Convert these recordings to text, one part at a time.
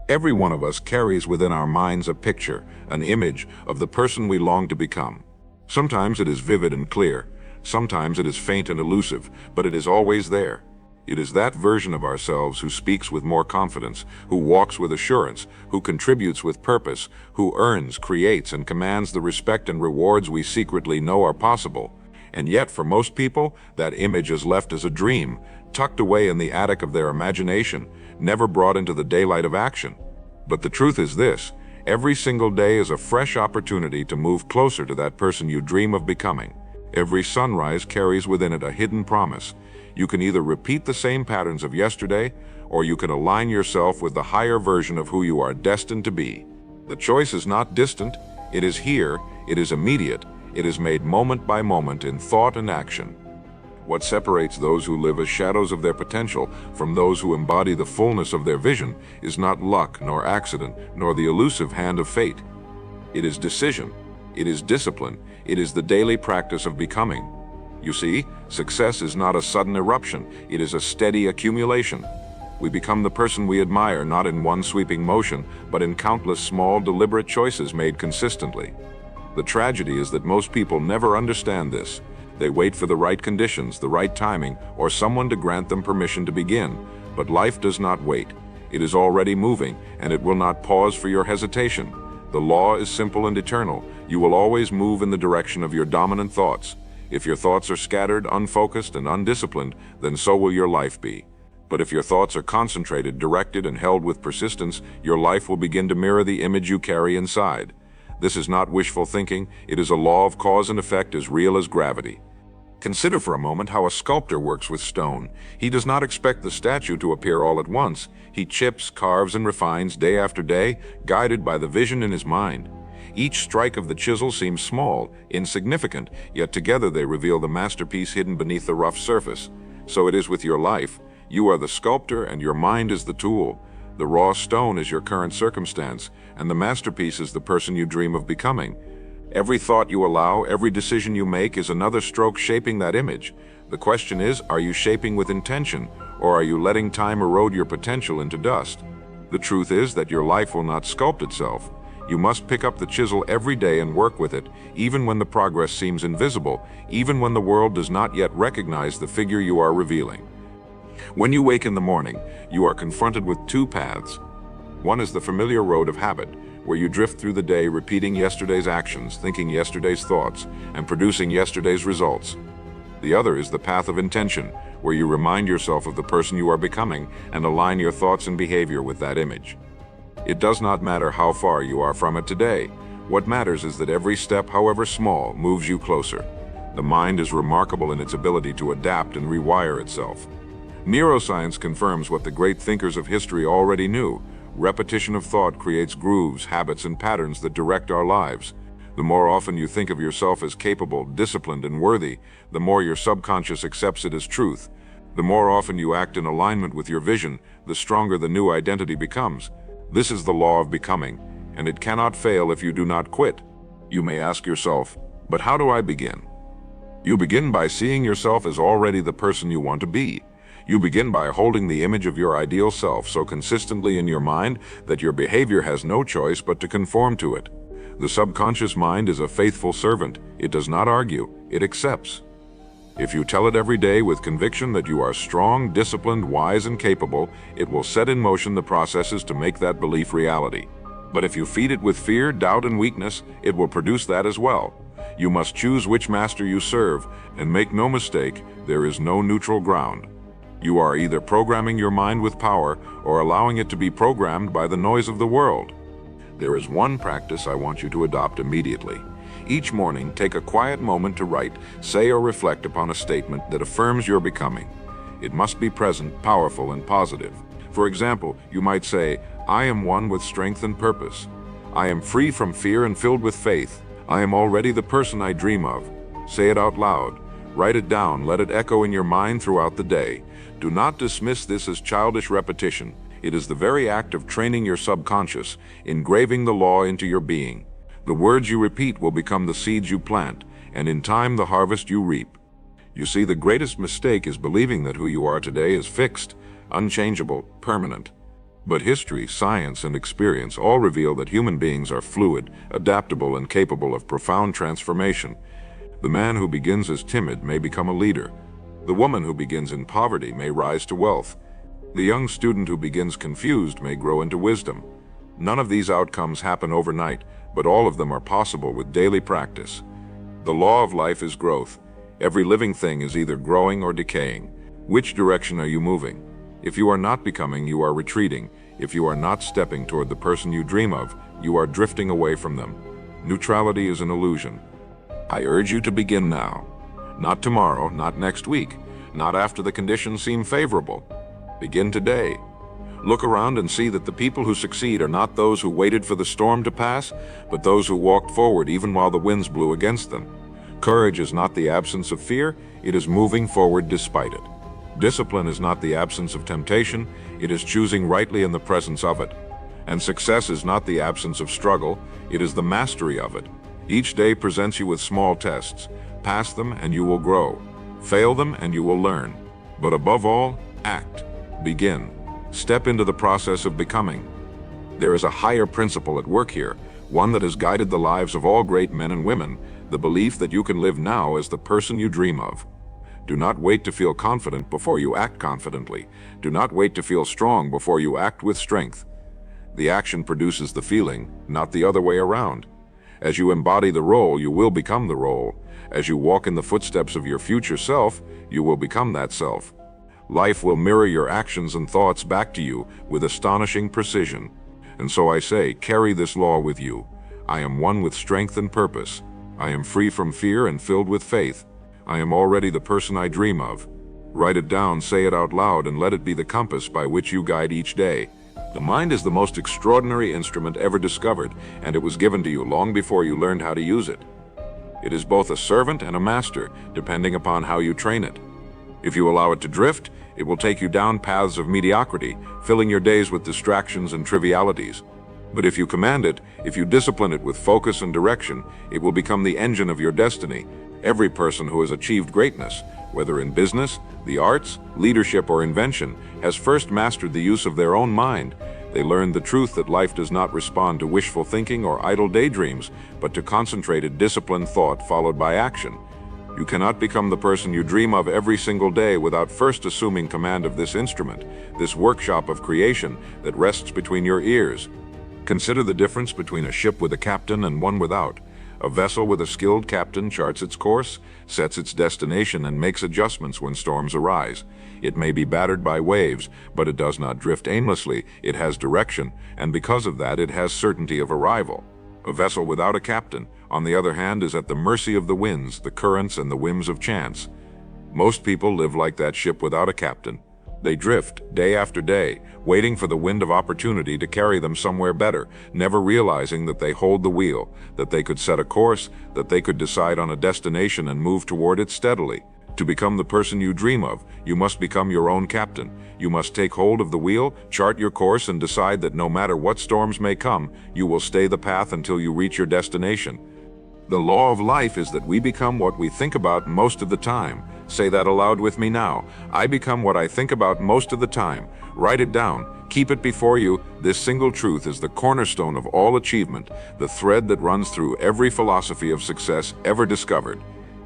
Every one of us carries within our minds a picture, an image of the person we long to become. Sometimes it is vivid and clear, sometimes it is faint and elusive, but it is always there. It is that version of ourselves who speaks with more confidence, who walks with assurance, who contributes with purpose, who earns, creates, and commands the respect and rewards we secretly know are possible. And yet, for most people, that image is left as a dream, tucked away in the attic of their imagination, never brought into the daylight of action. But the truth is this: every single day is a fresh opportunity to move closer to that person you dream of becoming. Every sunrise carries within it a hidden promise. You can either repeat the same patterns of yesterday, or you can align yourself with the higher version of who you are destined to be. The choice is not distant, it is here, it is immediate, it is made moment by moment in thought and action. What separates those who live as shadows of their potential from those who embody the fullness of their vision is not luck, nor accident, nor the elusive hand of fate. It is decision, it is discipline, it is the daily practice of becoming. You see, success is not a sudden eruption, it is a steady accumulation. We become the person we admire not in one sweeping motion, but in countless small, deliberate choices made consistently. The tragedy is that most people never understand this. They wait for the right conditions, the right timing, or someone to grant them permission to begin. But life does not wait. It is already moving, and it will not pause for your hesitation. The law is simple and eternal. You will always move in the direction of your dominant thoughts. If your thoughts are scattered, unfocused, and undisciplined, then so will your life be. But if your thoughts are concentrated, directed, and held with persistence, your life will begin to mirror the image you carry inside. This is not wishful thinking, it is a law of cause and effect as real as gravity. Consider for a moment how a sculptor works with stone. He does not expect the statue to appear all at once. He chips, carves, and refines day after day, guided by the vision in his mind. Each strike of the chisel seems small, insignificant, yet together they reveal the masterpiece hidden beneath the rough surface. So it is with your life. You are the sculptor and your mind is the tool. The raw stone is your current circumstance, and the masterpiece is the person you dream of becoming. Every thought you allow, every decision you make is another stroke shaping that image. The question is, are you shaping with intention, or are you letting time erode your potential into dust? The truth is that your life will not sculpt itself. You must pick up the chisel every day and work with it, even when the progress seems invisible, even when the world does not yet recognize the figure you are revealing. When you wake in the morning, you are confronted with two paths. One is the familiar road of habit, where you drift through the day repeating yesterday's actions, thinking yesterday's thoughts, and producing yesterday's results. The other is the path of intention, where you remind yourself of the person you are becoming and align your thoughts and behavior with that image. It does not matter how far you are from it today. What matters is that every step, however small, moves you closer. The mind is remarkable in its ability to adapt and rewire itself. Neuroscience confirms what the great thinkers of history already knew. Repetition of thought creates grooves, habits, and patterns that direct our lives. The more often you think of yourself as capable, disciplined, and worthy, the more your subconscious accepts it as truth. The more often you act in alignment with your vision, the stronger the new identity becomes. This is the law of becoming, and it cannot fail if you do not quit. You may ask yourself, but how do I begin? You begin by seeing yourself as already the person you want to be. You begin by holding the image of your ideal self so consistently in your mind that your behavior has no choice but to conform to it. The subconscious mind is a faithful servant. It does not argue, it accepts. If you tell it every day with conviction that you are strong, disciplined, wise, and capable, it will set in motion the processes to make that belief reality. But if you feed it with fear, doubt, and weakness, it will produce that as well. You must choose which master you serve, and make no mistake, there is no neutral ground. You are either programming your mind with power or allowing it to be programmed by the noise of the world. There is one practice I want you to adopt immediately. Each morning, take a quiet moment to write, say, or reflect upon a statement that affirms your becoming. It must be present, powerful, and positive. For example, you might say, I am one with strength and purpose. I am free from fear and filled with faith. I am already the person I dream of. Say it out loud. Write it down, let it echo in your mind throughout the day. Do not dismiss this as childish repetition. It is the very act of training your subconscious, engraving the law into your being. The words you repeat will become the seeds you plant, and in time the harvest you reap. You see, the greatest mistake is believing that who you are today is fixed, unchangeable, permanent. But history, science, and experience all reveal that human beings are fluid, adaptable, and capable of profound transformation. The man who begins as timid may become a leader. The woman who begins in poverty may rise to wealth. The young student who begins confused may grow into wisdom. None of these outcomes happen overnight, but all of them are possible with daily practice. The law of life is growth. Every living thing is either growing or decaying. Which direction are you moving? If you are not becoming, you are retreating. If you are not stepping toward the person you dream of, you are drifting away from them. Neutrality is an illusion. I urge you to begin now. Not tomorrow, not next week, not after the conditions seem favorable. Begin today. Look around and see that the people who succeed are not those who waited for the storm to pass, but those who walked forward even while the winds blew against them. Courage is not the absence of fear, it is moving forward despite it. Discipline is not the absence of temptation, it is choosing rightly in the presence of it. And success is not the absence of struggle, it is the mastery of it. Each day presents you with small tests. Pass them and you will grow. Fail them and you will learn. But above all, act. Begin. Step into the process of becoming. There is a higher principle at work here, one that has guided the lives of all great men and women, the belief that you can live now as the person you dream of. Do not wait to feel confident before you act confidently. Do not wait to feel strong before you act with strength. The action produces the feeling, not the other way around. As you embody the role, you will become the role. As you walk in the footsteps of your future self, you will become that self. Life will mirror your actions and thoughts back to you with astonishing precision. And so I say, carry this law with you. I am one with strength and purpose. I am free from fear and filled with faith. I am already the person I dream of. Write it down, say it out loud, and let it be the compass by which you guide each day. The mind is the most extraordinary instrument ever discovered, and it was given to you long before you learned how to use it. It is both a servant and a master, depending upon how you train it. If you allow it to drift, it will take you down paths of mediocrity, filling your days with distractions and trivialities. But if you command it, if you discipline it with focus and direction, it will become the engine of your destiny. Every person who has achieved greatness, whether in business, the arts, leadership, or invention, has first mastered the use of their own mind. They learned the truth that life does not respond to wishful thinking or idle daydreams, but to concentrated, disciplined thought followed by action. You cannot become the person you dream of every single day without first assuming command of this instrument, this workshop of creation that rests between your ears. Consider the difference between a ship with a captain and one without. A vessel with a skilled captain charts its course, sets its destination, and makes adjustments when storms arise. It may be battered by waves, but it does not drift aimlessly. It has direction, and because of that, it has certainty of arrival. A vessel without a captain, on the other hand, is at the mercy of the winds, the currents, and the whims of chance. Most people live like that ship without a captain. They drift, day after day, waiting for the wind of opportunity to carry them somewhere better, never realizing that they hold the wheel, that they could set a course, that they could decide on a destination and move toward it steadily. To become the person you dream of, you must become your own captain. You must take hold of the wheel, chart your course, and decide that no matter what storms may come, you will stay the path until you reach your destination. The law of life is that we become what we think about most of the time. Say that aloud with me now. I become what I think about most of the time. Write it down. Keep it before you. This single truth is the cornerstone of all achievement, the thread that runs through every philosophy of success ever discovered.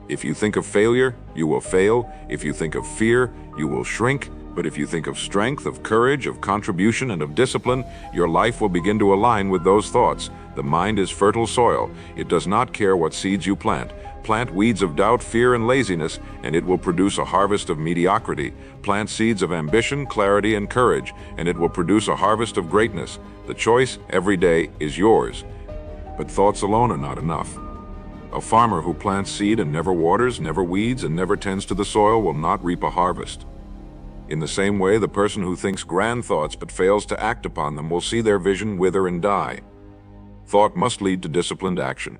If you think of failure, you will fail. If you think of fear, you will shrink. But if you think of strength, of courage, of contribution, and of discipline, your life will begin to align with those thoughts. The mind is fertile soil. It does not care what seeds you plant. Plant weeds of doubt, fear, and laziness, and it will produce a harvest of mediocrity. Plant seeds of ambition, clarity, and courage, and it will produce a harvest of greatness. The choice, every day, is yours. But thoughts alone are not enough. A farmer who plants seed and never waters, never weeds, and never tends to the soil will not reap a harvest. In the same way, the person who thinks grand thoughts but fails to act upon them will see their vision wither and die. Thought must lead to disciplined action.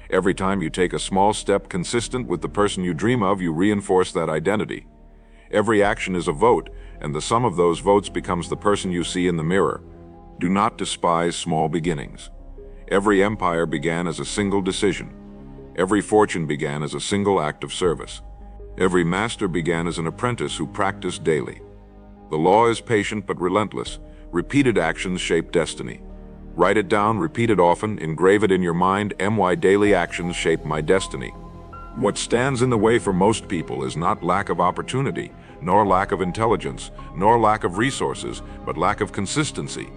Every time you take a small step consistent with the person you dream of, you reinforce that identity. Every action is a vote, and the sum of those votes becomes the person you see in the mirror. Do not despise small beginnings. Every empire began as a single decision. Every fortune began as a single act of service. Every master began as an apprentice who practiced daily. The law is patient but relentless. Repeated actions shape destiny. Write it down, repeat it often, engrave it in your mind. Daily actions shape my destiny. What stands in the way for most people is not lack of opportunity, nor lack of intelligence, nor lack of resources, but lack of consistency.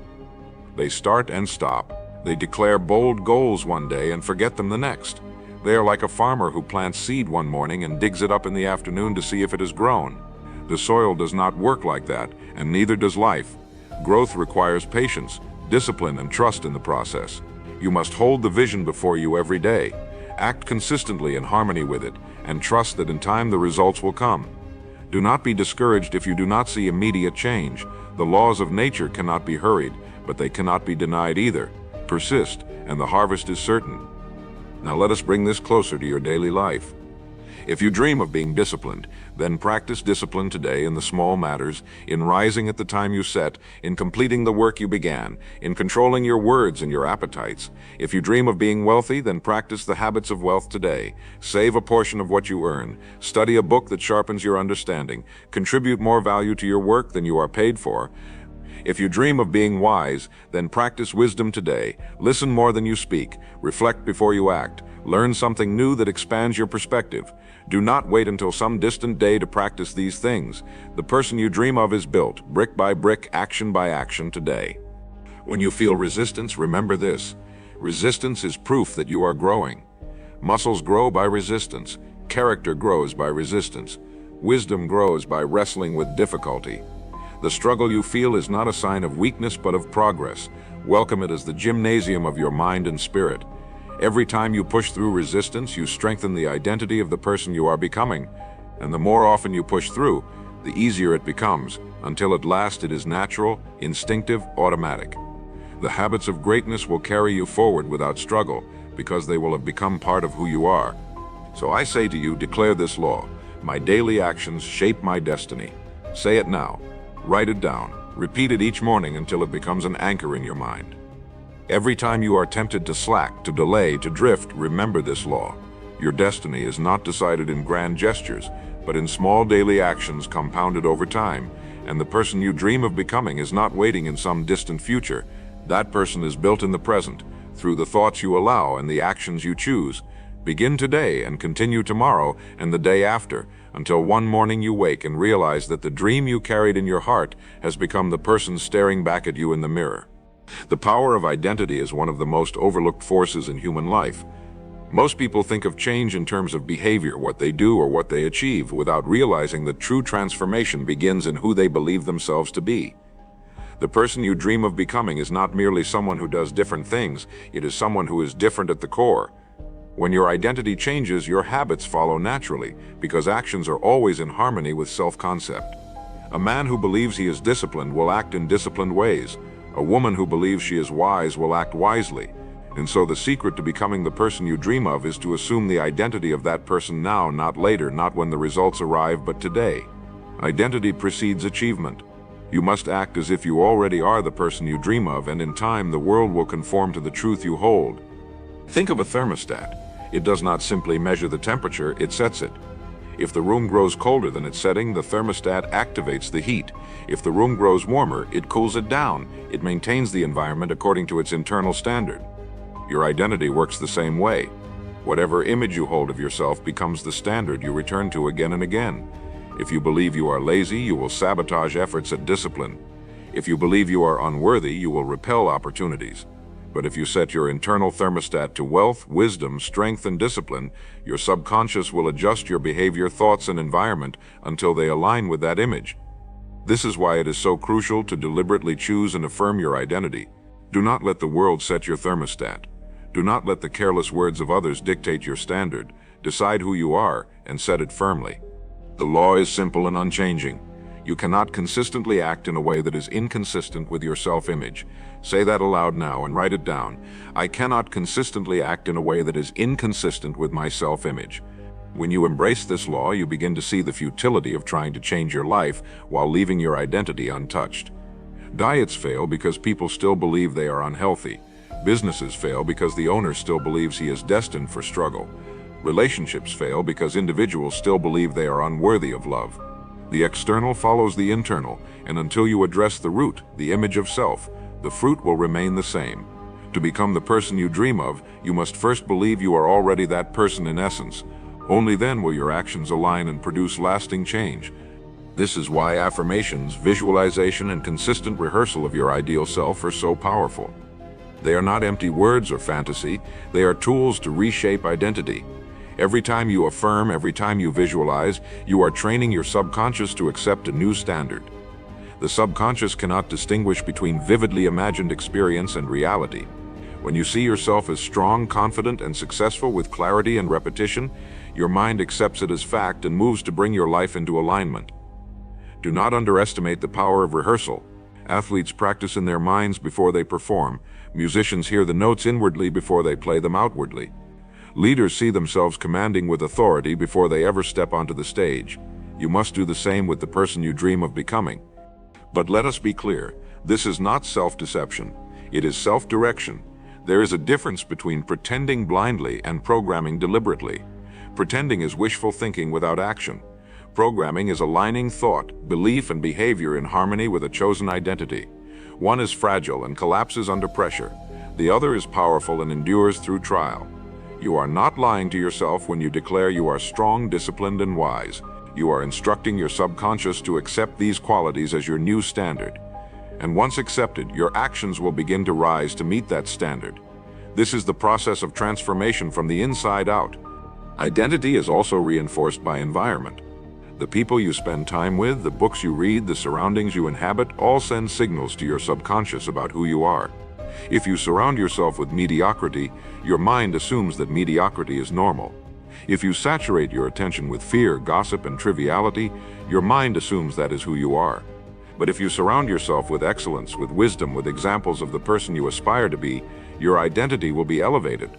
They start and stop. They declare bold goals one day and forget them the next. They are like a farmer who plants seed one morning and digs it up in the afternoon to see if it has grown. The soil does not work like that, and neither does life. Growth requires patience, discipline, and trust in the process. You must hold the vision before you every day. Act consistently in harmony with it, and trust that in time the results will come. Do not be discouraged if you do not see immediate change. The laws of nature cannot be hurried, but they cannot be denied either. Persist, and the harvest is certain. Now let us bring this closer to your daily life. If you dream of being disciplined, then practice discipline today in the small matters, in rising at the time you set, in completing the work you began, in controlling your words and your appetites. If you dream of being wealthy, then practice the habits of wealth today. Save a portion of what you earn. Study a book that sharpens your understanding. Contribute more value to your work than you are paid for. If you dream of being wise, then practice wisdom today. Listen more than you speak. Reflect before you act. Learn something new that expands your perspective. Do not wait until some distant day to practice these things. The person you dream of is built, brick by brick, action by action today. When you feel resistance, remember this. Resistance is proof that you are growing. Muscles grow by resistance. Character grows by resistance. Wisdom grows by wrestling with difficulty. The struggle you feel is not a sign of weakness but of progress. Welcome it as the gymnasium of your mind and spirit. Every time you push through resistance, you strengthen the identity of the person you are becoming. And the more often you push through, the easier it becomes, until at last it is natural, instinctive, automatic. The habits of greatness will carry you forward without struggle, because they will have become part of who you are. So I say to you, declare this law. My daily actions shape my destiny. Say it now. Write it down. Repeat it each morning until it becomes an anchor in your mind. Every time you are tempted to slack, to delay, to drift, remember this law. Your destiny is not decided in grand gestures, but in small daily actions compounded over time. And the person you dream of becoming is not waiting in some distant future. That person is built in the present, through the thoughts you allow and the actions you choose. Begin today and continue tomorrow and the day after, until one morning you wake and realize that the dream you carried in your heart has become the person staring back at you in the mirror. The power of identity is one of the most overlooked forces in human life. Most people think of change in terms of behavior, what they do or what they achieve, without realizing that true transformation begins in who they believe themselves to be. The person you dream of becoming is not merely someone who does different things, it is someone who is different at the core. When your identity changes, your habits follow naturally, because actions are always in harmony with self-concept. A man who believes he is disciplined will act in disciplined ways. A woman who believes she is wise will act wisely. And so the secret to becoming the person you dream of is to assume the identity of that person now, not later, not when the results arrive, but today. Identity precedes achievement. You must act as if you already are the person you dream of, and in time the world will conform to the truth you hold. Think of a thermostat. It does not simply measure the temperature, it sets it. If the room grows colder than its setting, the thermostat activates the heat. If the room grows warmer, it cools it down. It maintains the environment according to its internal standard. Your identity works the same way. Whatever image you hold of yourself becomes the standard you return to again and again. If you believe you are lazy, you will sabotage efforts at discipline. If you believe you are unworthy, you will repel opportunities. But if you set your internal thermostat to wealth, wisdom, strength, and discipline, your subconscious will adjust your behavior, thoughts, and environment until they align with that image. This is why it is so crucial to deliberately choose and affirm your identity. Do not let the world set your thermostat. Do not let the careless words of others dictate your standard. Decide who you are and set it firmly. The law is simple and unchanging. You cannot consistently act in a way that is inconsistent with your self-image. Say that aloud now and write it down. I cannot consistently act in a way that is inconsistent with my self-image. When you embrace this law, you begin to see the futility of trying to change your life while leaving your identity untouched. Diets fail because people still believe they are unhealthy. Businesses fail because the owner still believes he is destined for struggle. Relationships fail because individuals still believe they are unworthy of love. The external follows the internal, and until you address the root, the image of self, the fruit will remain the same. To become the person you dream of, you must first believe you are already that person in essence. Only then will your actions align and produce lasting change. This is why affirmations, visualization, and consistent rehearsal of your ideal self are so powerful. They are not empty words or fantasy, they are tools to reshape identity. Every time you affirm, every time you visualize, you are training your subconscious to accept a new standard. The subconscious cannot distinguish between vividly imagined experience and reality. When you see yourself as strong, confident, and successful with clarity and repetition, your mind accepts it as fact and moves to bring your life into alignment. Do not underestimate the power of rehearsal. Athletes practice in their minds before they perform. Musicians hear the notes inwardly before they play them outwardly. Leaders see themselves commanding with authority before they ever step onto the stage. You must do the same with the person you dream of becoming. But let us be clear, this is not self-deception. It is self-direction. There is a difference between pretending blindly and programming deliberately. Pretending is wishful thinking without action. Programming is aligning thought, belief, and behavior in harmony with a chosen identity. One is fragile and collapses under pressure. The other is powerful and endures through trial. You are not lying to yourself when you declare you are strong, disciplined, and wise. You are instructing your subconscious to accept these qualities as your new standard. And once accepted, your actions will begin to rise to meet that standard. This is the process of transformation from the inside out. Identity is also reinforced by environment. The people you spend time with, the books you read, the surroundings you inhabit, all send signals to your subconscious about who you are. If you surround yourself with mediocrity, your mind assumes that mediocrity is normal. If you saturate your attention with fear, gossip, and triviality, your mind assumes that is who you are. But if you surround yourself with excellence, with wisdom, with examples of the person you aspire to be, your identity will be elevated.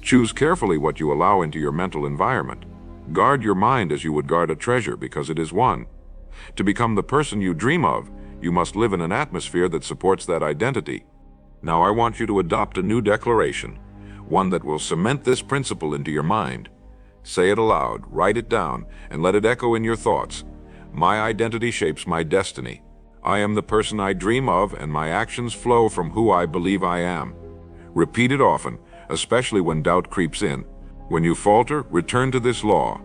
Choose carefully what you allow into your mental environment. Guard your mind as you would guard a treasure, because it is one. To become the person you dream of, you must live in an atmosphere that supports that identity. Now I want you to adopt a new declaration, one that will cement this principle into your mind. Say it aloud, write it down, and let it echo in your thoughts. My identity shapes my destiny. I am the person I dream of, and my actions flow from who I believe I am. Repeat it often, especially when doubt creeps in. When you falter, return to this law.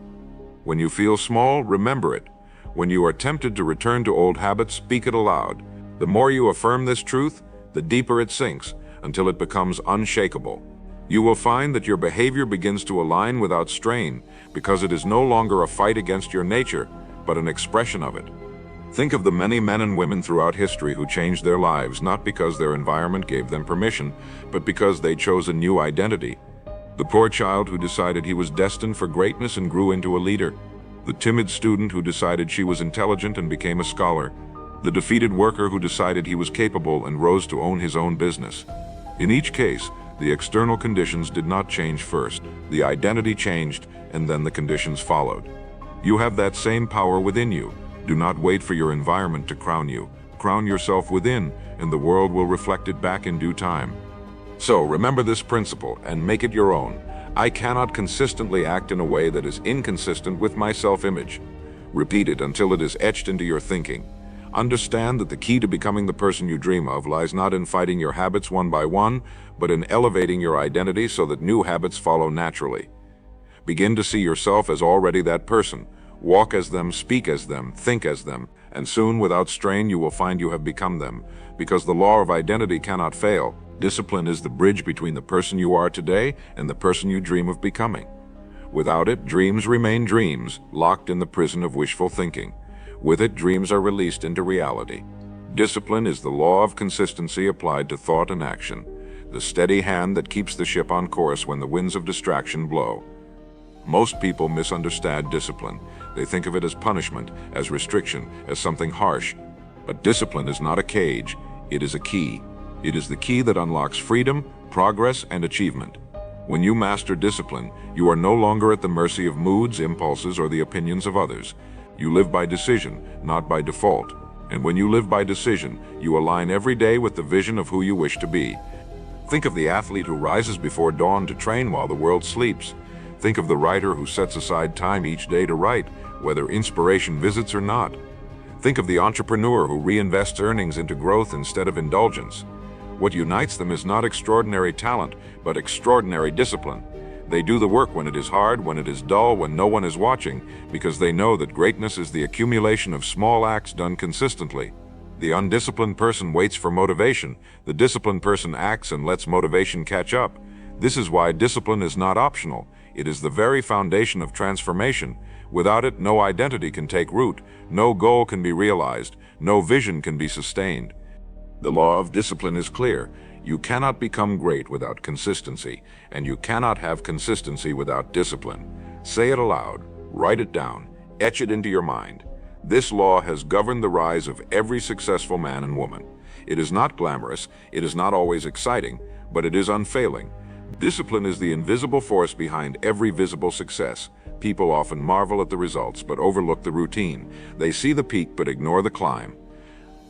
When you feel small, remember it. When you are tempted to return to old habits, speak it aloud. The more you affirm this truth, the deeper it sinks, until it becomes unshakable. You will find that your behavior begins to align without strain, because it is no longer a fight against your nature, but an expression of it. Think of the many men and women throughout history who changed their lives not because their environment gave them permission, but because they chose a new identity. The poor child who decided he was destined for greatness and grew into a leader. The timid student who decided she was intelligent and became a scholar. The defeated worker who decided he was capable and rose to own his own business. In each case, the external conditions did not change first. The identity changed, and then the conditions followed. You have that same power within you. Do not wait for your environment to crown you. Crown yourself within, and the world will reflect it back in due time. So remember this principle and make it your own. I cannot consistently act in a way that is inconsistent with my self-image. Repeat it until it is etched into your thinking. Understand that the key to becoming the person you dream of lies not in fighting your habits one by one, but in elevating your identity so that new habits follow naturally. Begin to see yourself as already that person. Walk as them, speak as them, think as them, and soon, without strain, you will find you have become them. Because the law of identity cannot fail. Discipline is the bridge between the person you are today and the person you dream of becoming. Without it, dreams remain dreams, locked in the prison of wishful thinking. With it, dreams are released into reality. Discipline is the law of consistency applied to thought and action, the steady hand that keeps the ship on course when the winds of distraction blow. Most people misunderstand discipline. They think of it as punishment, as restriction, as something harsh. But discipline is not a cage, it is a key. It is the key that unlocks freedom, progress, and achievement. When you master discipline, you are no longer at the mercy of moods, impulses, or the opinions of others. You live by decision, not by default. And when you live by decision, you align every day with the vision of who you wish to be. Think of the athlete who rises before dawn to train while the world sleeps. Think of the writer who sets aside time each day to write, whether inspiration visits or not. Think of the entrepreneur who reinvests earnings into growth instead of indulgence. What unites them is not extraordinary talent, but extraordinary discipline. They do the work when it is hard, when it is dull, when no one is watching, because they know that greatness is the accumulation of small acts done consistently. The undisciplined person waits for motivation. The disciplined person acts and lets motivation catch up. This is why discipline is not optional. It is the very foundation of transformation. Without it, no identity can take root, no goal can be realized, no vision can be sustained. The law of discipline is clear. You cannot become great without consistency, and you cannot have consistency without discipline. Say it aloud, write it down, etch it into your mind. This law has governed the rise of every successful man and woman. It is not glamorous, it is not always exciting, but it is unfailing. Discipline is the invisible force behind every visible success. People often marvel at the results but overlook the routine. They see the peak but ignore the climb.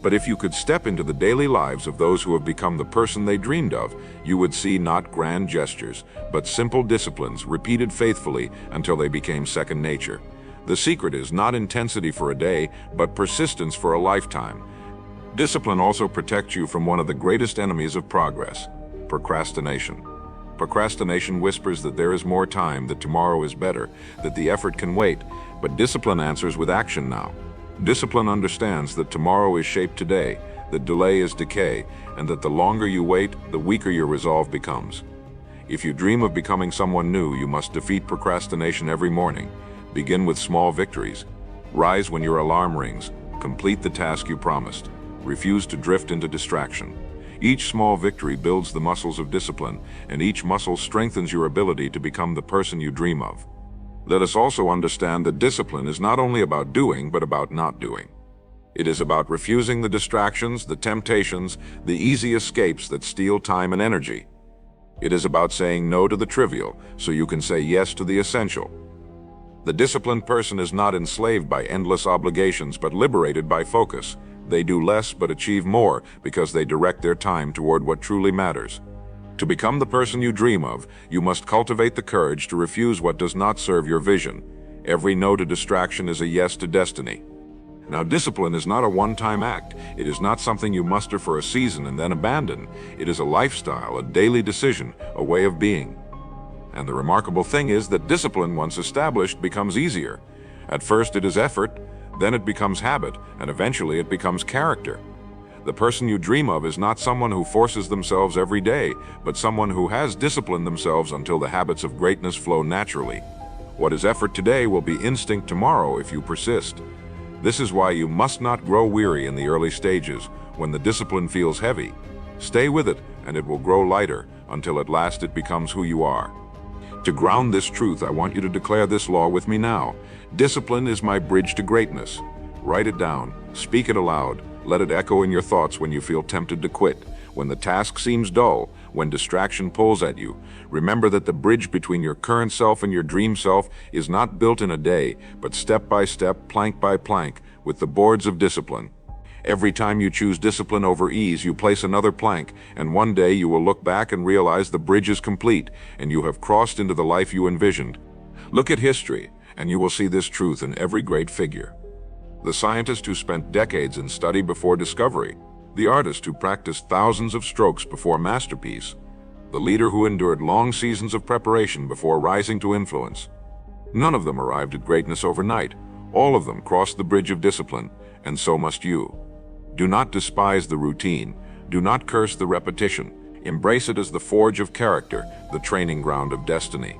But if you could step into the daily lives of those who have become the person they dreamed of, you would see not grand gestures, but simple disciplines repeated faithfully until they became second nature. The secret is not intensity for a day, but persistence for a lifetime. Discipline also protects you from one of the greatest enemies of progress: procrastination. Procrastination whispers that there is more time, that tomorrow is better, that the effort can wait, but discipline answers with action now. Discipline understands that tomorrow is shaped today, that delay is decay, and that the longer you wait, the weaker your resolve becomes. If you dream of becoming someone new, you must defeat procrastination every morning. Begin with small victories. Rise when your alarm rings. Complete the task you promised. Refuse to drift into distraction. Each small victory builds the muscles of discipline, and each muscle strengthens your ability to become the person you dream of. Let us also understand that discipline is not only about doing, but about not doing. It is about refusing the distractions, the temptations, the easy escapes that steal time and energy. It is about saying no to the trivial, so you can say yes to the essential. The disciplined person is not enslaved by endless obligations, but liberated by focus. They do less but achieve more because they direct their time toward what truly matters. To become the person you dream of, you must cultivate the courage to refuse what does not serve your vision. Every no to distraction is a yes to destiny. Now, discipline is not a one-time act. It is not something you muster for a season and then abandon. It is a lifestyle, a daily decision, a way of being. And the remarkable thing is that discipline, once established, becomes easier. At first it is effort, then it becomes habit, and eventually it becomes character. The person you dream of is not someone who forces themselves every day, but someone who has disciplined themselves until the habits of greatness flow naturally. What is effort today will be instinct tomorrow if you persist. This is why you must not grow weary in the early stages, when the discipline feels heavy. Stay with it, and it will grow lighter, until at last it becomes who you are. To ground this truth, I want you to declare this law with me now. Discipline is my bridge to greatness. Write it down, speak it aloud. Let it echo in your thoughts when you feel tempted to quit, when the task seems dull, when distraction pulls at you. Remember that the bridge between your current self and your dream self is not built in a day, but step by step, plank by plank, with the boards of discipline. Every time you choose discipline over ease, you place another plank, and one day you will look back and realize the bridge is complete, and you have crossed into the life you envisioned. Look at history, and you will see this truth in every great figure. The scientist who spent decades in study before discovery, the artist who practiced thousands of strokes before masterpiece, the leader who endured long seasons of preparation before rising to influence. None of them arrived at greatness overnight. All of them crossed the bridge of discipline, and so must you. Do not despise the routine. Do not curse the repetition. Embrace it as the forge of character, the training ground of destiny.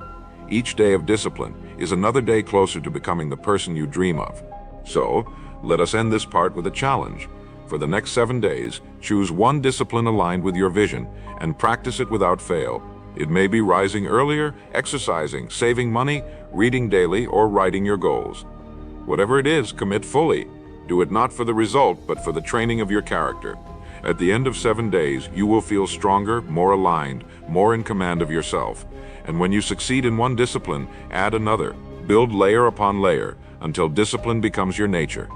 Each day of discipline is another day closer to becoming the person you dream of. So, let us end this part with a challenge. For the next 7 days, choose one discipline aligned with your vision and practice it without fail. It may be rising earlier, exercising, saving money, reading daily, or writing your goals. Whatever it is, commit fully. Do it not for the result, but for the training of your character. At the end of 7 days, you will feel stronger, more aligned, more in command of yourself. And when you succeed in one discipline, add another. Build layer upon layer until discipline becomes your nature.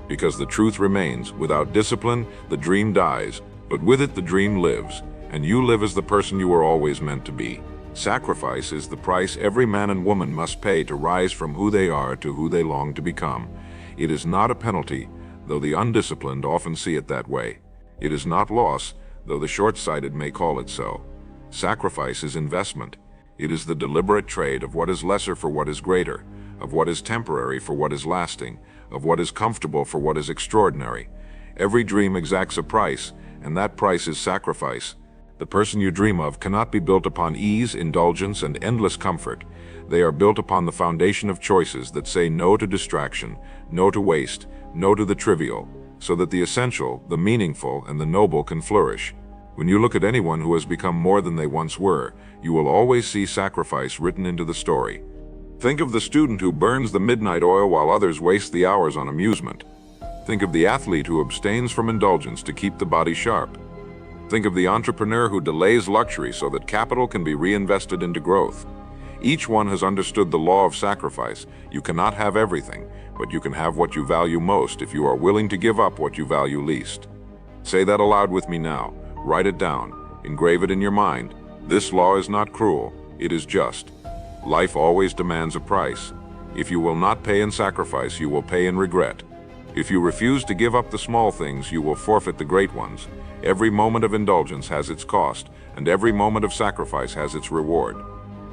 Because the truth remains, without discipline, the dream dies, but with it the dream lives, and you live as the person you were always meant to be. Sacrifice is the price every man and woman must pay to rise from who they are to who they long to become. It is not a penalty, though the undisciplined often see it that way. It is not loss, though the short-sighted may call it so. Sacrifice is investment. It is the deliberate trade of what is lesser for what is greater, of what is temporary for what is lasting, of what is comfortable for what is extraordinary. Every dream exacts a price, and that price is sacrifice. The person you dream of cannot be built upon ease, indulgence, and endless comfort. They are built upon the foundation of choices that say no to distraction, no to waste, no to the trivial, so that the essential, the meaningful, and the noble can flourish. When you look at anyone who has become more than they once were, you will always see sacrifice written into the story. Think of the student who burns the midnight oil while others waste the hours on amusement. Think of the athlete who abstains from indulgence to keep the body sharp. Think of the entrepreneur who delays luxury so that capital can be reinvested into growth. Each one has understood the law of sacrifice. You cannot have everything, but you can have what you value most if you are willing to give up what you value least. Say that aloud with me now. Write it down. Engrave it in your mind. This law is not cruel. It is just. Life always demands a price. If you will not pay in sacrifice, you will pay in regret. If you refuse to give up the small things, you will forfeit the great ones. Every moment of indulgence has its cost, and every moment of sacrifice has its reward.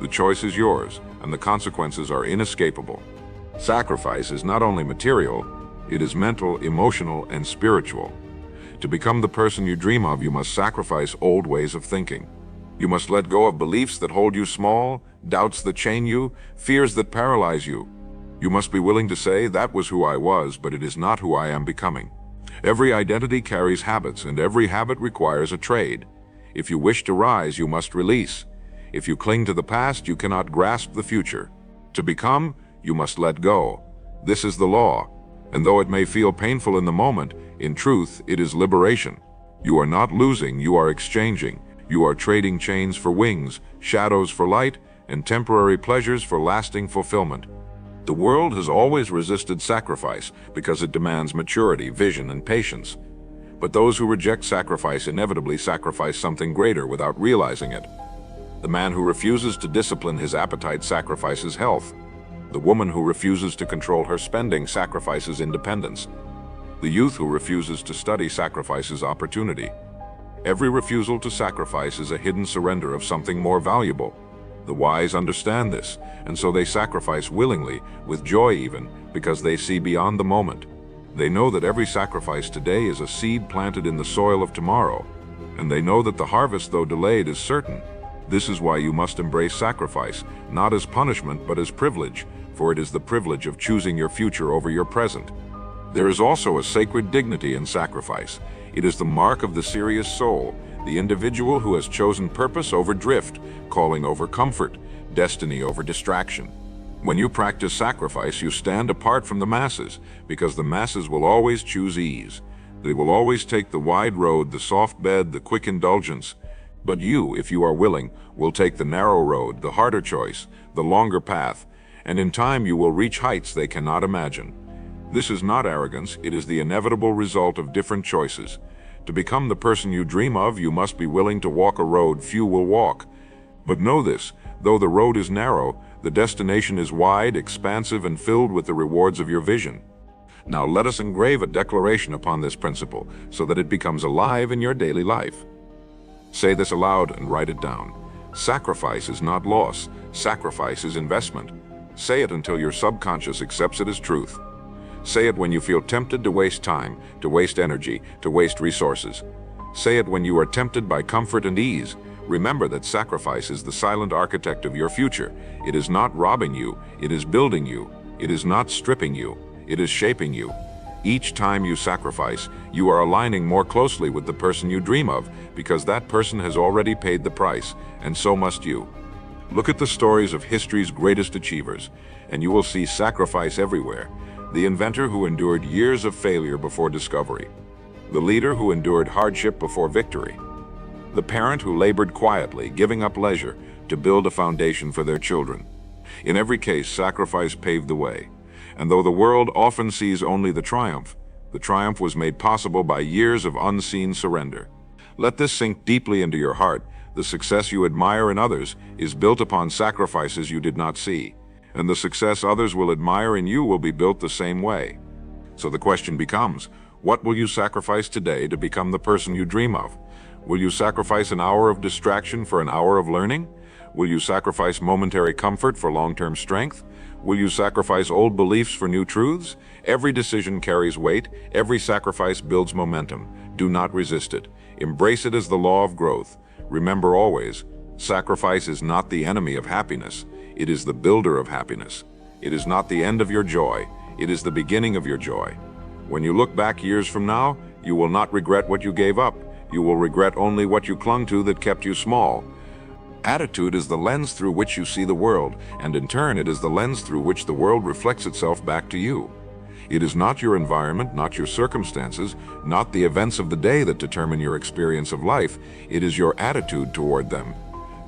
The choice is yours, and the consequences are inescapable. Sacrifice is not only material, it is mental, emotional, and spiritual. To become the person you dream of, you must sacrifice old ways of thinking. You must let go of beliefs that hold you small, doubts that chain you, fears that paralyze you. You must be willing to say, that was who I was, but it is not who I am becoming. Every identity carries habits, and every habit requires a trade. If you wish to rise, you must release. If you cling to the past, you cannot grasp the future. To become, you must let go. This is the law. And though it may feel painful in the moment, in truth, it is liberation. You are not losing, you are exchanging. You are trading chains for wings, shadows for light, and temporary pleasures for lasting fulfillment. The world has always resisted sacrifice because it demands maturity, vision, and patience. But those who reject sacrifice inevitably sacrifice something greater without realizing it. The man who refuses to discipline his appetite sacrifices health. The woman who refuses to control her spending sacrifices independence. The youth who refuses to study sacrifices opportunity. Every refusal to sacrifice is a hidden surrender of something more valuable. The wise understand this, and so they sacrifice willingly, with joy even, because they see beyond the moment. They know that every sacrifice today is a seed planted in the soil of tomorrow, and they know that the harvest, though delayed, is certain. This is why you must embrace sacrifice, not as punishment but as privilege, for it is the privilege of choosing your future over your present. There is also a sacred dignity in sacrifice. It is the mark of the serious soul, the individual who has chosen purpose over drift, calling over comfort, destiny over distraction. When you practice sacrifice, you stand apart from the masses, because the masses will always choose ease. They will always take the wide road, the soft bed, the quick indulgence. But you, if you are willing, will take the narrow road, the harder choice, the longer path, and in time you will reach heights they cannot imagine. This is not arrogance, it is the inevitable result of different choices. To become the person you dream of, you must be willing to walk a road few will walk. But know this, though the road is narrow, the destination is wide, expansive, and filled with the rewards of your vision. Now let us engrave a declaration upon this principle, so that it becomes alive in your daily life. Say this aloud and write it down. Sacrifice is not loss, sacrifice is investment. Say it until your subconscious accepts it as truth. Say it when you feel tempted to waste time, to waste energy, to waste resources. Say it when you are tempted by comfort and ease. Remember that sacrifice is the silent architect of your future. It is not robbing you, it is building you. It is not stripping you, it is shaping you. Each time you sacrifice, you are aligning more closely with the person you dream of, because that person has already paid the price, and so must you. Look at the stories of history's greatest achievers, and you will see sacrifice everywhere. The inventor who endured years of failure before discovery. The leader who endured hardship before victory. The parent who labored quietly, giving up leisure, to build a foundation for their children. In every case, sacrifice paved the way. And though the world often sees only the triumph was made possible by years of unseen surrender. Let this sink deeply into your heart. The success you admire in others is built upon sacrifices you did not see, and the success others will admire in you will be built the same way. So the question becomes, what will you sacrifice today to become the person you dream of? Will you sacrifice an hour of distraction for an hour of learning? Will you sacrifice momentary comfort for long-term strength? Will you sacrifice old beliefs for new truths? Every decision carries weight. Every sacrifice builds momentum. Do not resist it. Embrace it as the law of growth. Remember always, sacrifice is not the enemy of happiness. It is the builder of happiness. It is not the end of your joy. It is the beginning of your joy. When you look back years from now, you will not regret what you gave up. You will regret only what you clung to that kept you small. Attitude is the lens through which you see the world, and in turn it is the lens through which the world reflects itself back to you. It is not your environment, not your circumstances, not the events of the day that determine your experience of life. It is your attitude toward them.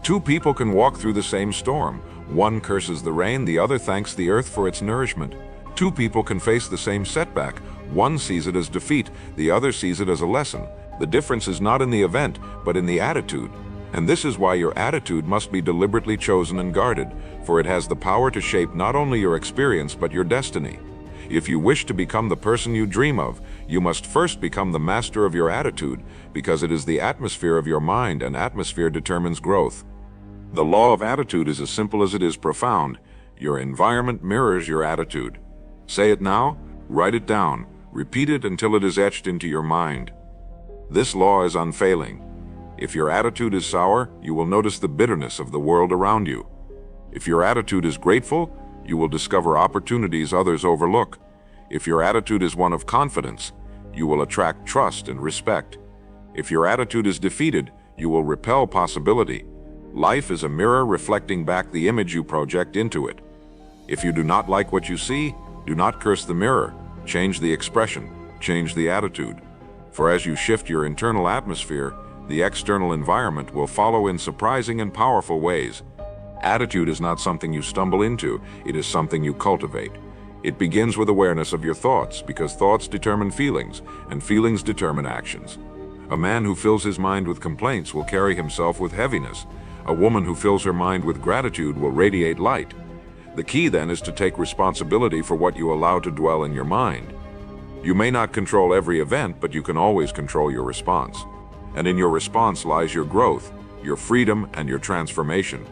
Two people can walk through the same storm. One curses the rain, the other thanks the earth for its nourishment. Two people can face the same setback. One sees it as defeat, the other sees it as a lesson. The difference is not in the event, but in the attitude. And this is why your attitude must be deliberately chosen and guarded, for it has the power to shape not only your experience but your destiny. If you wish to become the person you dream of, you must first become the master of your attitude, because it is the atmosphere of your mind, and atmosphere determines growth. The law of attitude is as simple as it is profound. Your environment mirrors your attitude. Say it now, write it down, repeat it until it is etched into your mind. This law is unfailing. If your attitude is sour, you will notice the bitterness of the world around you. If your attitude is grateful, you will discover opportunities others overlook. If your attitude is one of confidence, you will attract trust and respect. If your attitude is defeated, you will repel possibility. Life is a mirror reflecting back the image you project into it. If you do not like what you see, do not curse the mirror. Change the expression, change the attitude. For as you shift your internal atmosphere, the external environment will follow in surprising and powerful ways. Attitude is not something you stumble into, it is something you cultivate. It begins with awareness of your thoughts, because thoughts determine feelings, and feelings determine actions. A man who fills his mind with complaints will carry himself with heaviness. A woman who fills her mind with gratitude will radiate light. The key then is to take responsibility for what you allow to dwell in your mind. You may not control every event, but you can always control your response. And in your response lies your growth, your freedom, and your transformation.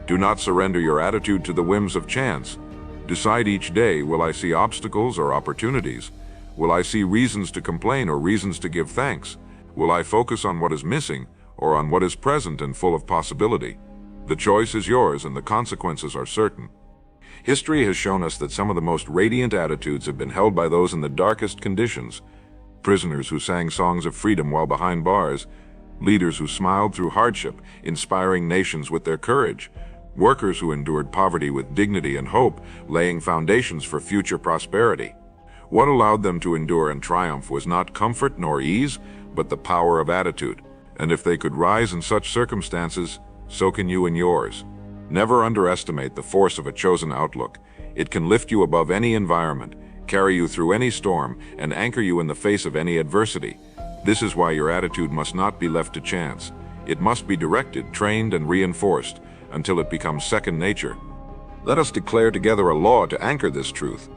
Do not surrender your attitude to the whims of chance. Decide each day, will I see obstacles or opportunities? Will I see reasons to complain or reasons to give thanks? Will I focus on what is missing or on what is present and full of possibility? The choice is yours and the consequences are certain. History has shown us that some of the most radiant attitudes have been held by those in the darkest conditions. Prisoners who sang songs of freedom while behind bars, leaders who smiled through hardship, inspiring nations with their courage, workers who endured poverty with dignity and hope, laying foundations for future prosperity. What allowed them to endure and triumph was not comfort nor ease, but the power of attitude. And if they could rise in such circumstances, so can you in yours. Never underestimate the force of a chosen outlook. It can lift you above any environment, carry you through any storm, and anchor you in the face of any adversity. This is why your attitude must not be left to chance. It must be directed, trained, and reinforced until it becomes second nature. Let us declare together a law to anchor this truth.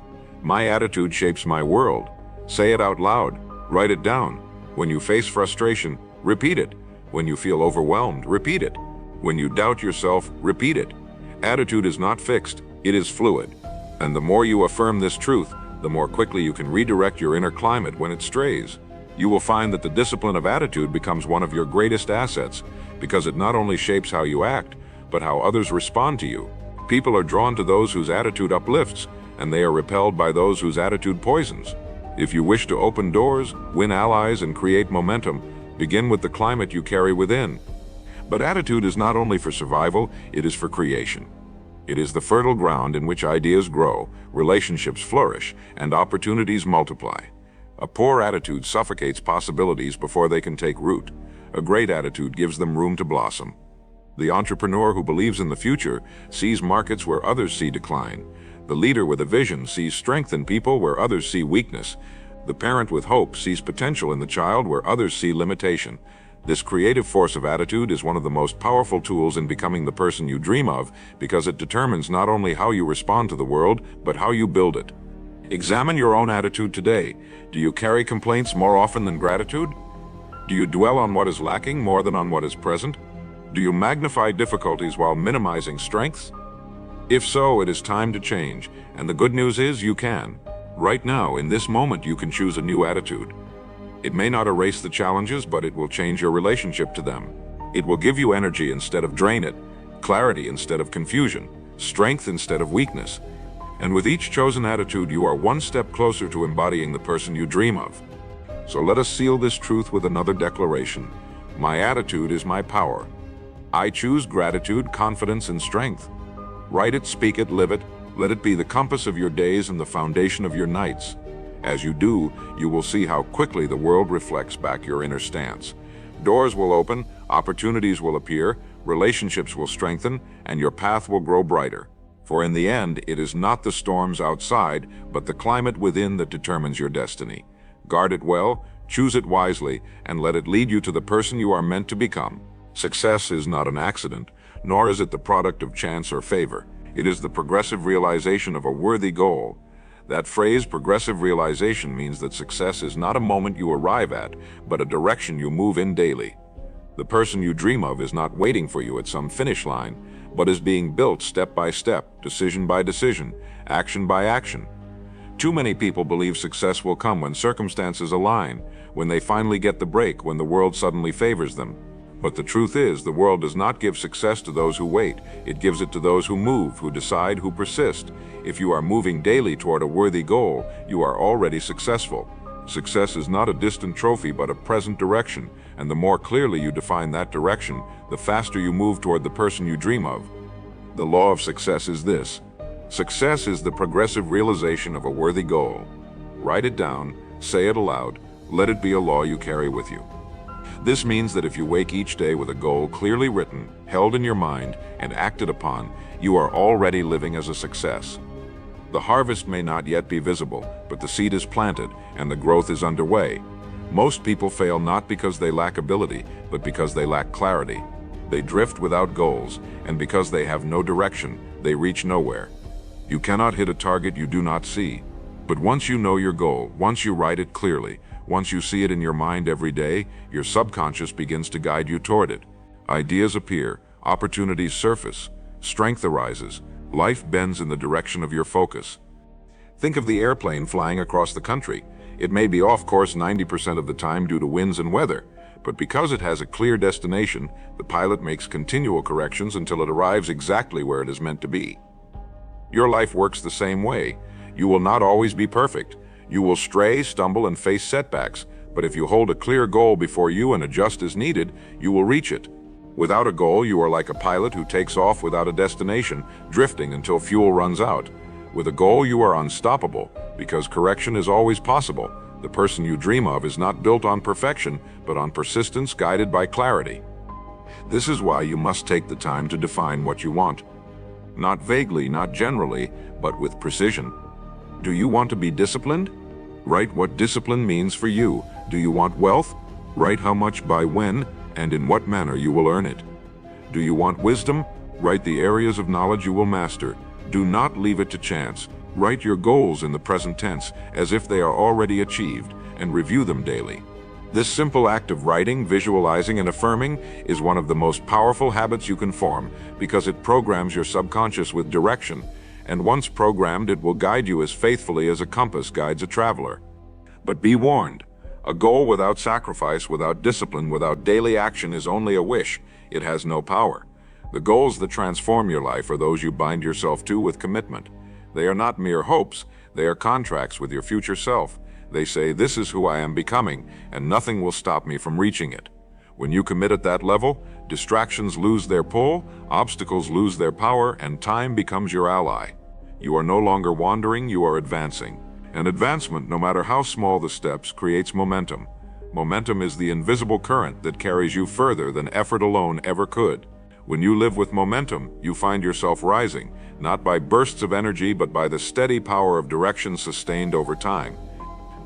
My attitude shapes my world. Say it out loud. Write it down. When you face frustration, repeat it. When you feel overwhelmed, repeat it. When you doubt yourself, repeat it. Attitude is not fixed, it is fluid. And the more you affirm this truth, the more quickly you can redirect your inner climate when it strays. You will find that the discipline of attitude becomes one of your greatest assets, because it not only shapes how you act, but how others respond to you. People are drawn to those whose attitude uplifts, and they are repelled by those whose attitude poisons. If you wish to open doors, win allies, and create momentum, begin with the climate you carry within. But attitude is not only for survival, it is for creation. It is the fertile ground in which ideas grow, relationships flourish, and opportunities multiply. A poor attitude suffocates possibilities before they can take root. A great attitude gives them room to blossom. The entrepreneur who believes in the future sees markets where others see decline. The leader with a vision sees strength in people where others see weakness. The parent with hope sees potential in the child where others see limitation. This creative force of attitude is one of the most powerful tools in becoming the person you dream of, because it determines not only how you respond to the world, but how you build it. Examine your own attitude today. Do you carry complaints more often than gratitude? Do you dwell on what is lacking more than on what is present? Do you magnify difficulties while minimizing strengths? If so, it is time to change, and the good news is you can. Right now, in this moment, you can choose a new attitude. It may not erase the challenges, but it will change your relationship to them. It will give you energy instead of drain it, clarity instead of confusion, strength instead of weakness. And with each chosen attitude, you are one step closer to embodying the person you dream of. So let us seal this truth with another declaration. My attitude is my power. I choose gratitude, confidence, and strength. Write it, speak it, live it. Let it be the compass of your days and the foundation of your nights. As you do, you will see how quickly the world reflects back your inner stance. Doors will open, opportunities will appear, relationships will strengthen, and your path will grow brighter. For in the end, it is not the storms outside, but the climate within that determines your destiny. Guard it well, choose it wisely, and let it lead you to the person you are meant to become. Success is not an accident, nor is it the product of chance or favor. It is the progressive realization of a worthy goal. That phrase, progressive realization, means that success is not a moment you arrive at, but a direction you move in daily. The person you dream of is not waiting for you at some finish line, but is being built step by step, decision by decision, action by action. Too many people believe success will come when circumstances align, when they finally get the break, when the world suddenly favors them. But the truth is, the world does not give success to those who wait. It gives it to those who move, who decide, who persist. If you are moving daily toward a worthy goal, you are already successful. Success is not a distant trophy, but a present direction, and the more clearly you define that direction, the faster you move toward the person you dream of. The law of success is this. Success is the progressive realization of a worthy goal. Write it down, say it aloud, let it be a law you carry with you. This means that if you wake each day with a goal clearly written, held in your mind, and acted upon, you are already living as a success. The harvest may not yet be visible, but the seed is planted and the growth is underway. Most people fail not because they lack ability, but because they lack clarity. They drift without goals, and because they have no direction, they reach nowhere. You cannot hit a target you do not see. But once you know your goal, once you write it clearly, once you see it in your mind every day, your subconscious begins to guide you toward it. Ideas appear, opportunities surface, strength arises, life bends in the direction of your focus. Think of the airplane flying across the country. It may be off course 90% of the time due to winds and weather, but because it has a clear destination, the pilot makes continual corrections until it arrives exactly where it is meant to be. Your life works the same way. You will not always be perfect. You will stray, stumble, and face setbacks, but if you hold a clear goal before you and adjust as needed, you will reach it. Without a goal, you are like a pilot who takes off without a destination, drifting until fuel runs out. With a goal, you are unstoppable, because correction is always possible. The person you dream of is not built on perfection, but on persistence guided by clarity. This is why you must take the time to define what you want. Not vaguely, not generally, but with precision. Do you want to be disciplined? Write what discipline means for you. Do you want wealth? Write how much, by when, and in what manner you will earn it. Do you want wisdom? Write the areas of knowledge you will master. Do not leave it to chance. Write your goals in the present tense, as if they are already achieved, and review them daily. This simple act of writing, visualizing, and affirming is one of the most powerful habits you can form, because it programs your subconscious with direction, and once programmed, it will guide you as faithfully as a compass guides a traveler. But be warned, a goal without sacrifice, without discipline, without daily action is only a wish. It has no power. The goals that transform your life are those you bind yourself to with commitment. They are not mere hopes, they are contracts with your future self. They say, this is who I am becoming, and nothing will stop me from reaching it. When you commit at that level, distractions lose their pull, obstacles lose their power, and time becomes your ally. You are no longer wandering, you are advancing. And advancement, no matter how small the steps, creates momentum. Momentum is the invisible current that carries you further than effort alone ever could. When you live with momentum, you find yourself rising, not by bursts of energy, but by the steady power of direction sustained over time.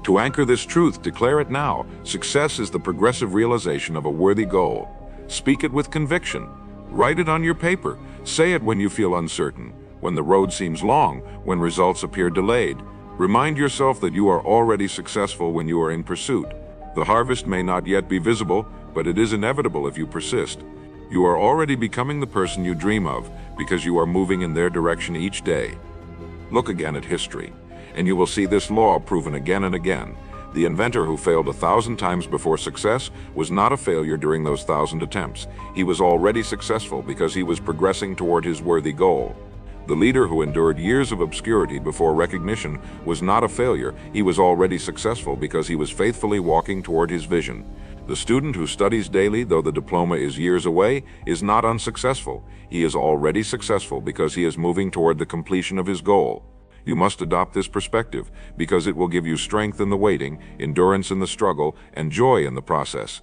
To anchor this truth, declare it now. Success is the progressive realization of a worthy goal. Speak it with conviction. Write it on your paper. Say it when you feel uncertain, when the road seems long, when results appear delayed. Remind yourself that you are already successful when you are in pursuit. The harvest may not yet be visible, but it is inevitable if you persist. You are already becoming the person you dream of because you are moving in their direction each day. Look again at history, and you will see this law proven again and again. The inventor who failed 1,000 times before success was not a failure during those 1,000 attempts. He was already successful because he was progressing toward his worthy goal. The leader who endured years of obscurity before recognition was not a failure. He was already successful because he was faithfully walking toward his vision. The student who studies daily, though the diploma is years away, is not unsuccessful. He is already successful because he is moving toward the completion of his goal. You must adopt this perspective because it will give you strength in the waiting, endurance in the struggle, and joy in the process.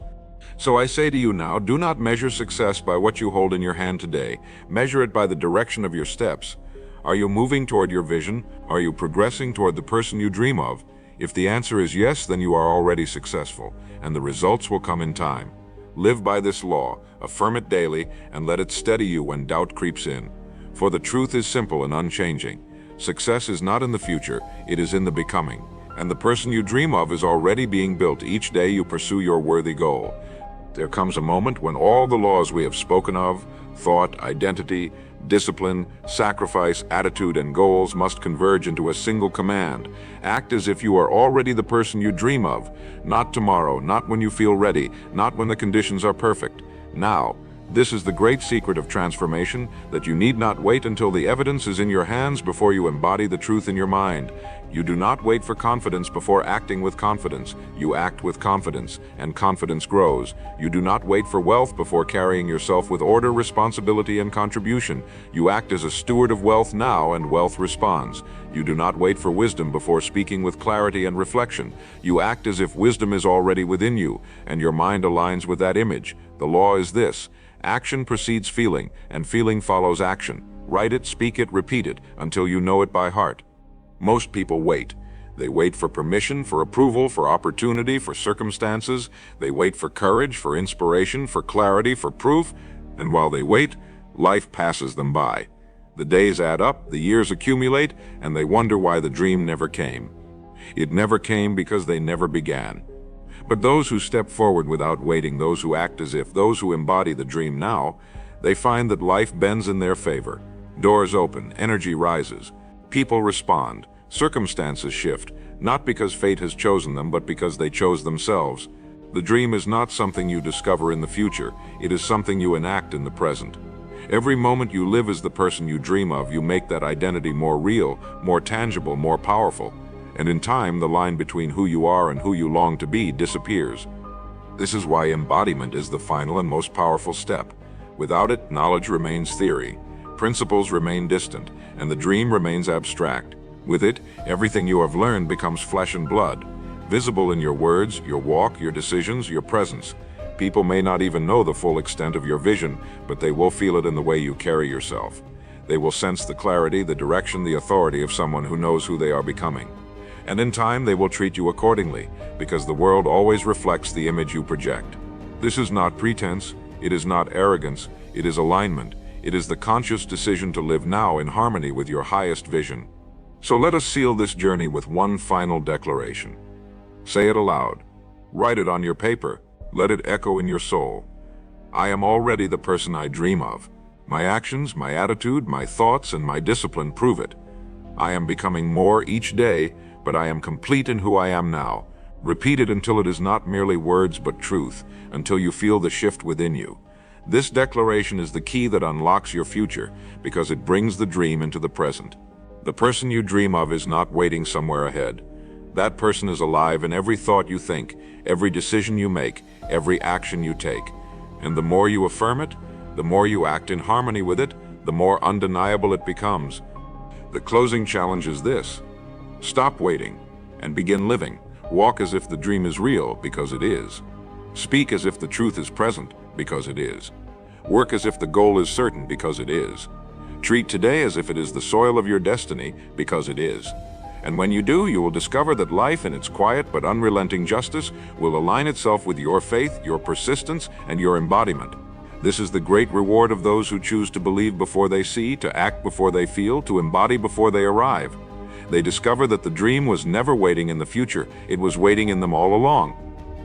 So I say to you now, do not measure success by what you hold in your hand today. Measure it by the direction of your steps. Are you moving toward your vision? Are you progressing toward the person you dream of? If the answer is yes, then you are already successful, and the results will come in time. Live by this law, affirm it daily, and let it steady you when doubt creeps in. For the truth is simple and unchanging. Success is not in the future, it is in the becoming. And the person you dream of is already being built each day you pursue your worthy goal. There comes a moment when all the laws we have spoken of, thought, identity, discipline, sacrifice, attitude, and goals must converge into a single command. Act as if you are already the person you dream of. Not tomorrow, not when you feel ready, not when the conditions are perfect. Now. This is the great secret of transformation, that you need not wait until the evidence is in your hands before you embody the truth in your mind. You do not wait for confidence before acting with confidence. You act with confidence, and confidence grows. You do not wait for wealth before carrying yourself with order, responsibility, and contribution. You act as a steward of wealth now, and wealth responds. You do not wait for wisdom before speaking with clarity and reflection. You act as if wisdom is already within you, and your mind aligns with that image. The law is this: action precedes feeling, and feeling follows action. Write it, speak it, repeat it, until you know it by heart. Most people wait. They wait for permission, for approval, for opportunity, for circumstances. They wait for courage, for inspiration, for clarity, for proof. And while they wait, life passes them by. The days add up, the years accumulate, and they wonder why the dream never came. It never came because they never began. But those who step forward without waiting, those who act as if, those who embody the dream now, they find that life bends in their favor. Doors open, energy rises, people respond, circumstances shift, not because fate has chosen them, but because they chose themselves. The dream is not something you discover in the future, it is something you enact in the present. Every moment you live as the person you dream of, you make that identity more real, more tangible, more powerful. And in time, the line between who you are and who you long to be disappears. This is why embodiment is the final and most powerful step. Without it, knowledge remains theory, principles remain distant, and the dream remains abstract. With it, everything you have learned becomes flesh and blood, visible in your words, your walk, your decisions, your presence. People may not even know the full extent of your vision, but they will feel it in the way you carry yourself. They will sense the clarity, the direction, the authority of someone who knows who they are becoming. And in time, they will treat you accordingly, because the world always reflects the image you project. This is not pretense, it is not arrogance, it is alignment. It is the conscious decision to live now in harmony with your highest vision. So let us seal this journey with one final declaration. Say it aloud. Write it on your paper. Let it echo in your soul. I am already the person I dream of. My actions, my attitude, my thoughts, and my discipline prove it. I am becoming more each day, but I am complete in who I am now. Repeat it until it is not merely words but truth, until you feel the shift within you. This declaration is the key that unlocks your future, because it brings the dream into the present. The person you dream of is not waiting somewhere ahead. That person is alive in every thought you think, every decision you make, every action you take. And the more you affirm it, the more you act in harmony with it, the more undeniable it becomes. The closing challenge is this: stop waiting and begin living. Walk as if the dream is real, because it is. Speak as if the truth is present, because it is. Work as if the goal is certain, because it is. Treat today as if it is the soil of your destiny, because it is. And when you do, you will discover that life in its quiet but unrelenting justice will align itself with your faith, your persistence, and your embodiment. This is the great reward of those who choose to believe before they see, to act before they feel, to embody before they arrive. They discover that the dream was never waiting in the future, it was waiting in them all along.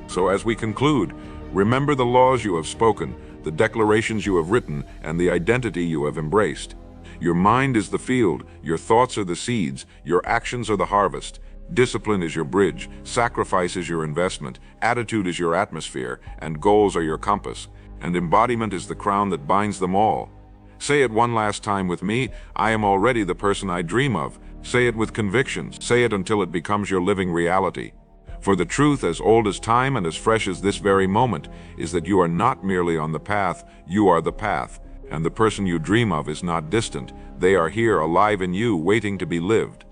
So as we conclude, remember the laws you have spoken, the declarations you have written, and the identity you have embraced. Your mind is the field, your thoughts are the seeds, your actions are the harvest. Discipline is your bridge, sacrifice is your investment, attitude is your atmosphere, and goals are your compass. And embodiment is the crown that binds them all. Say it one last time with me: I am already the person I dream of. Say it with convictions. Say it until it becomes your living reality. For the truth, as old as time and as fresh as this very moment, is that you are not merely on the path, you are the path. And the person you dream of is not distant. They are here, alive in you, waiting to be lived.